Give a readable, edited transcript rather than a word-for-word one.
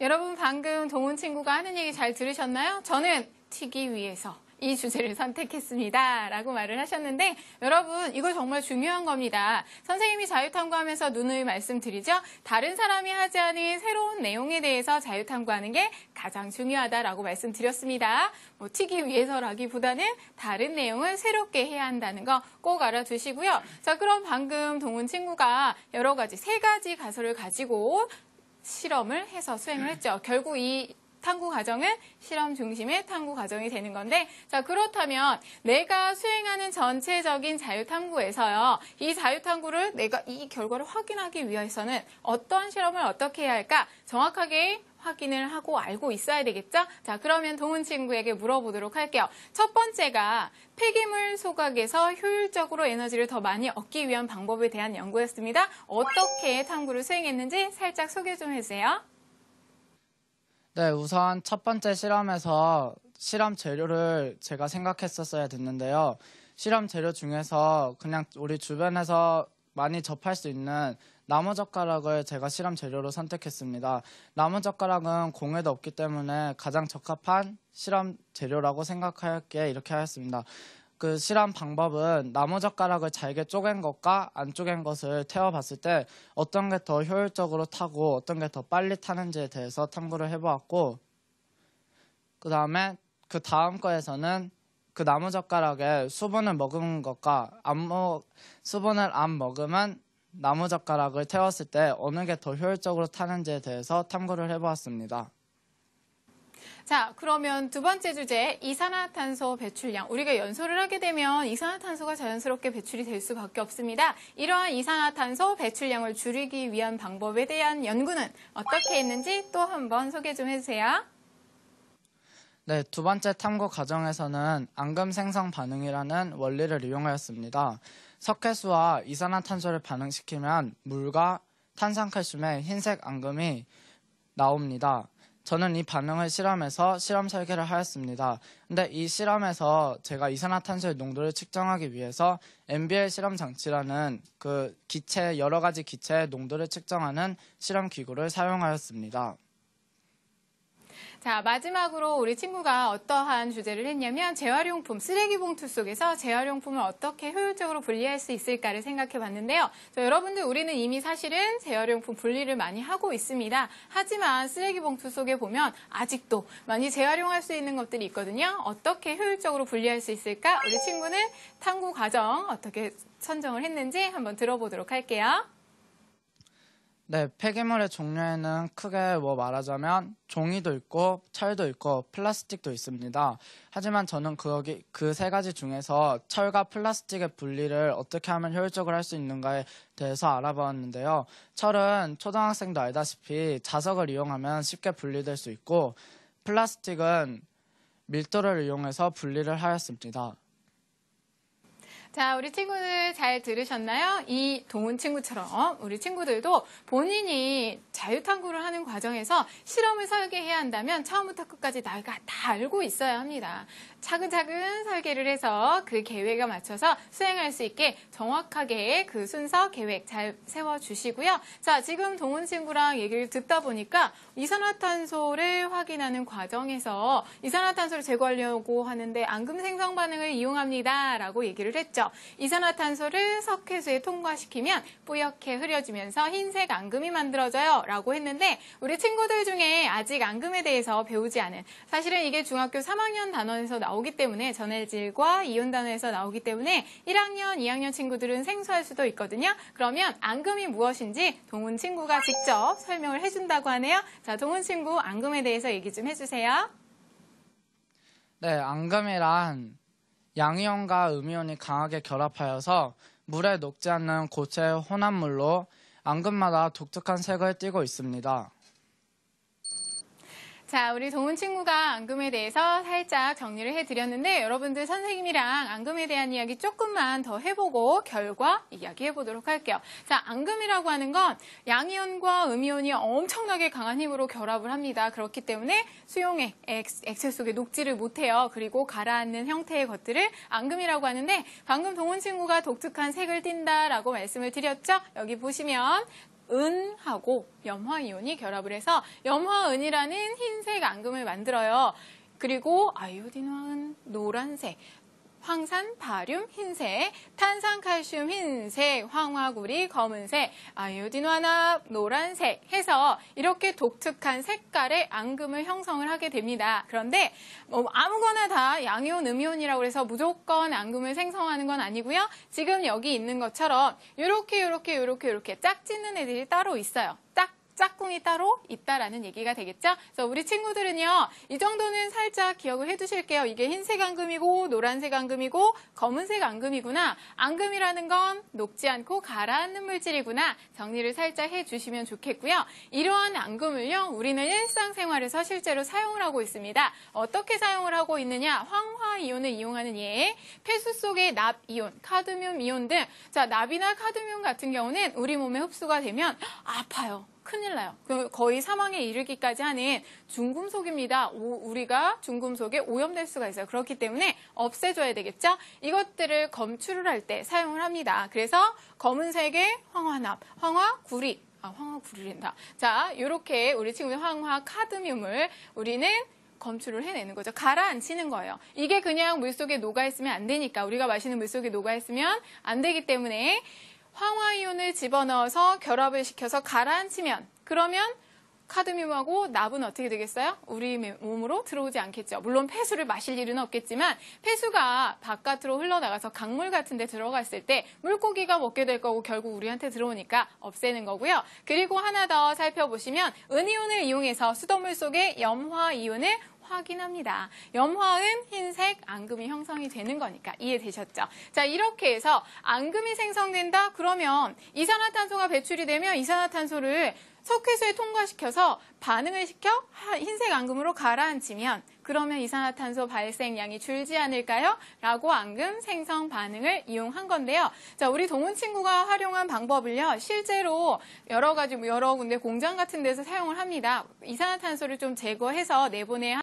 여러분 방금 동훈 친구가 하는 얘기 잘 들으셨나요? 저는 튀기 위해서 이 주제를 선택했습니다. 라고 말을 하셨는데 여러분 이거 정말 중요한 겁니다. 선생님이 자유탐구하면서 누누이 말씀드리죠. 다른 사람이 하지 않은 새로운 내용에 대해서 자유탐구하는 게 가장 중요하다라고 말씀드렸습니다. 뭐 튀기 위해서라기보다는 다른 내용을 새롭게 해야 한다는 거 꼭 알아두시고요. 자, 그럼 방금 동훈 친구가 여러 가지 3가지 가설을 가지고 실험을 해서 수행을 했죠. 결국 이 탐구 과정은 실험 중심의 탐구 과정이 되는 건데, 자, 그렇다면 내가 수행하는 전체적인 자유탐구에서요, 이 자유탐구를 내가 이 결과를 확인하기 위해서는 어떤 실험을 어떻게 해야 할까? 정확하게 확인을 하고 알고 있어야 되겠죠? 자, 그러면 동훈 친구에게 물어보도록 할게요. 첫 번째가 폐기물 소각에서 효율적으로 에너지를 더 많이 얻기 위한 방법에 대한 연구였습니다. 어떻게 탐구를 수행했는지 살짝 소개 좀 해주세요. 네, 우선 첫 번째 실험에서 실험 재료를 제가 생각했었어야 됐는데요. 실험 재료 중에서 그냥 우리 주변에서 많이 접할 수 있는 나무젓가락을 제가 실험 재료로 선택했습니다. 나무젓가락은 공해도 없기 때문에 가장 적합한 실험 재료라고 생각하였기에 이렇게 하였습니다. 그 실험 방법은 나무젓가락을 잘게 쪼갠 것과 안 쪼갠 것을 태워봤을 때 어떤 게 더 효율적으로 타고 어떤 게 더 빨리 타는지에 대해서 탐구를 해보았고, 그 다음 거에서는 그 나무젓가락에 수분을 머금은 것과 수분을 안 머금은 나무젓가락을 태웠을 때 어느 게 더 효율적으로 타는지에 대해서 탐구를 해보았습니다. 자, 그러면 두 번째 주제, 이산화탄소 배출량. 우리가 연소를 하게 되면 이산화탄소가 자연스럽게 배출이 될 수밖에 없습니다. 이러한 이산화탄소 배출량을 줄이기 위한 방법에 대한 연구는 어떻게 했는지 또 한번 소개 좀 해주세요. 네, 두 번째 탐구 과정에서는 앙금 생성 반응이라는 원리를 이용하였습니다. 석회수와 이산화탄소를 반응시키면 물과 탄산칼슘의 흰색 앙금이 나옵니다. 저는 이 반응을 실험해서 실험 설계를 하였습니다. 근데 이 실험에서 제가 이산화탄소의 농도를 측정하기 위해서 NBL 실험 장치라는 그 여러 가지 기체의 농도를 측정하는 실험 기구를 사용하였습니다. 자, 마지막으로 우리 친구가 어떠한 주제를 했냐면 재활용품, 쓰레기 봉투 속에서 재활용품을 어떻게 효율적으로 분리할 수 있을까를 생각해 봤는데요. 여러분들 우리는 이미 사실은 재활용품 분리를 많이 하고 있습니다. 하지만 쓰레기 봉투 속에 보면 아직도 많이 재활용할 수 있는 것들이 있거든요. 어떻게 효율적으로 분리할 수 있을까? 우리 친구는 탐구 과정 어떻게 선정을 했는지 한번 들어보도록 할게요. 네, 폐기물의 종류에는 크게 말하자면 종이도 있고 철도 있고 플라스틱도 있습니다. 하지만 저는 그 3가지 중에서 철과 플라스틱의 분리를 어떻게 하면 효율적으로 할 수 있는가에 대해서 알아보았는데요. 철은 초등학생도 알다시피 자석을 이용하면 쉽게 분리될 수 있고, 플라스틱은 밀도를 이용해서 분리를 하였습니다. 자, 우리 친구들 잘 들으셨나요? 이 동훈 친구처럼 우리 친구들도 본인이 자유탐구를 하는 과정에서 실험을 설계해야 한다면 처음부터 끝까지 내가 다 알고 있어야 합니다. 차근차근 설계를 해서 그 계획에 맞춰서 수행할 수 있게 정확하게 그 순서, 계획 잘 세워주시고요. 자, 지금 동훈 친구랑 얘기를 듣다 보니까 이산화탄소를 확인하는 과정에서 이산화탄소를 제거하려고 하는데 앙금 생성 반응을 이용합니다. 라고 얘기를 했죠. 이산화탄소를 석회수에 통과시키면 뿌옇게 흐려지면서 흰색 앙금이 만들어져요. 라고 했는데 우리 친구들 중에 아직 앙금에 대해서 배우지 않은, 사실은 이게 중학교 3학년 단원에서 나오기 때문에 전해질과 이온 단원에서 나오기 때문에 1학년, 2학년 친구들은 생소할 수도 있거든요. 그러면 앙금이 무엇인지 동훈 친구가 직접 설명을 해준다고 하네요. 자, 동훈 친구 앙금에 대해서 얘기 좀 해주세요. 네, 앙금이란 양이온과 음이온이 강하게 결합하여서 물에 녹지 않는 고체 혼합물로 앙금마다 독특한 색을 띠고 있습니다. 자, 우리 동훈 친구가 앙금에 대해서 살짝 정리를 해드렸는데 여러분들 선생님이랑 앙금에 대한 이야기 조금만 더 해보고 결과 이야기해보도록 할게요. 자, 앙금이라고 하는 건 양이온과 음이온이 엄청나게 강한 힘으로 결합을 합니다. 그렇기 때문에 수용액, 액체 속에 녹지를 못해요. 그리고 가라앉는 형태의 것들을 앙금이라고 하는데 방금 동훈 친구가 독특한 색을 띈다라고 말씀을 드렸죠? 여기 보시면 염화은하고 염화이온이 결합을 해서 염화은이라는 흰색 앙금을 만들어요. 그리고 아이오딘화은 노란색, 황산, 바륨 흰색, 탄산, 칼슘 흰색, 황화구리 검은색, 아이오딘 완합 노란색 해서 이렇게 독특한 색깔의 앙금을 형성을 하게 됩니다. 그런데 아무거나 다 양이온, 음이온이라고 해서 무조건 앙금을 생성하는 건 아니고요. 지금 여기 있는 것처럼 이렇게 짝짓는 애들이 따로 있어요. 짝꿍이 따로 있다라는 얘기가 되겠죠? 그래서 우리 친구들은요, 이 정도는 살짝 기억을 해두실게요. 이게 흰색 앙금이고 노란색 앙금이고 검은색 앙금이구나. 앙금이라는 건 녹지 않고 가라앉는 물질이구나. 정리를 살짝 해주시면 좋겠고요. 이러한 앙금을요, 우리는 일상생활에서 실제로 사용을 하고 있습니다. 어떻게 사용을 하고 있느냐? 황화이온을 이용하는 예, 폐수 속의 납이온, 카드뮴 이온 등, 자, 납이나 카드뮴 같은 경우는 우리 몸에 흡수가 되면 아파요. 큰일 나요. 거의 사망에 이르기까지 하는 중금속입니다. 우리가 중금속에 오염될 수가 있어요. 그렇기 때문에 없애줘야 되겠죠? 이것들을 검출을 할 때 사용을 합니다. 그래서 검은색의 황화납, 황화구리, 황화구리랜다. 자, 이렇게 우리 친구의 황화카드뮴을 우리는 검출을 해내는 거죠. 가라앉히는 거예요. 이게 그냥 물속에 녹아있으면 안 되니까, 우리가 마시는 물속에 녹아있으면 안 되기 때문에 황화이온을 집어넣어서 결합을 시켜서 가라앉히면, 그러면 카드뮴하고 납은 어떻게 되겠어요? 우리 몸으로 들어오지 않겠죠. 물론 폐수를 마실 일은 없겠지만 폐수가 바깥으로 흘러나가서 강물 같은 데 들어갔을 때 물고기가 먹게 될 거고 결국 우리한테 들어오니까 없애는 거고요. 그리고 하나 더 살펴보시면 은이온을 이용해서 수돗물 속에 염화이온을 확인합니다. 염화은 흰색 앙금이 형성이 되는 거니까 이해되셨죠? 자, 이렇게 해서 앙금이 생성된다? 그러면 이산화탄소가 배출이 되면 이산화탄소를 석회수에 통과시켜서 반응을 시켜 흰색 앙금으로 가라앉히면 그러면 이산화탄소 발생량이 줄지 않을까요? 라고 앙금 생성 반응을 이용한 건데요. 자, 우리 동훈 친구가 활용한 방법을요, 실제로 여러 군데 공장 같은 데서 사용을 합니다. 이산화탄소를 좀 제거해서 내보내야